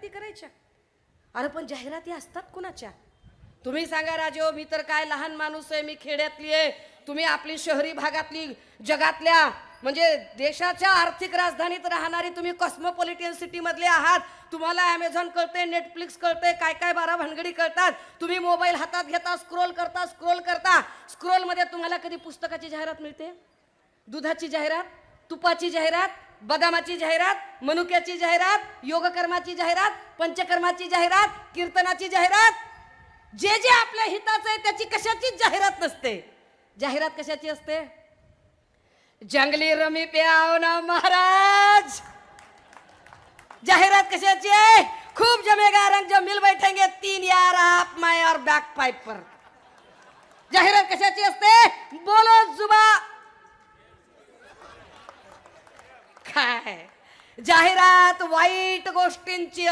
जाहिराती करायच्या. अरे पण जाहिराती असतात कुणाच्या? तुम्ही सांगा राजो, मी तर काय लहान माणूस आहे, मी खेड्यातली आहे, तुम्ही आपली शहरी भागातली, जगातल्या म्हणजे देशाच्या आर्थिक राजधानीत राहणारी तुम्ही कॉस्मोपॉलिटन सिटी मधले आहात. तुम्हाला अमेझॉन कळते, नेटफ्लिक्स कळते, काय काय बारा भानगडी कळतात. तुम्ही मोबाईल हातात घेता, स्क्रोल करता. स्क्रोल मध्ये तुम्हाला कधी पुस्तकाची जाहिरात मिळते? दुधाची जाहिरात, तुपाची जाहिरात, बदामाची जाहिरात, मनुक्याची जाहिरात, योगकर्माची जाहिरात, पंचकर्माची जाहिरात, कीर्तनाची जाहिरात. जे जे आपल्या हिताचं आहे त्याची कशाचीच जाहिरात नसते. जाहिरात कशाची असते? जंगली रमी पे आओ ना महाराज. जाहिरात कशाची आहे? खूप जमेगा रंग जब मिल बैठेंगे 3 यार आप मैं और बैक पाइप पर. जाहिरात कशाची असते? बोलो जुबा. काय जाहिरात वाईट गोष्टींची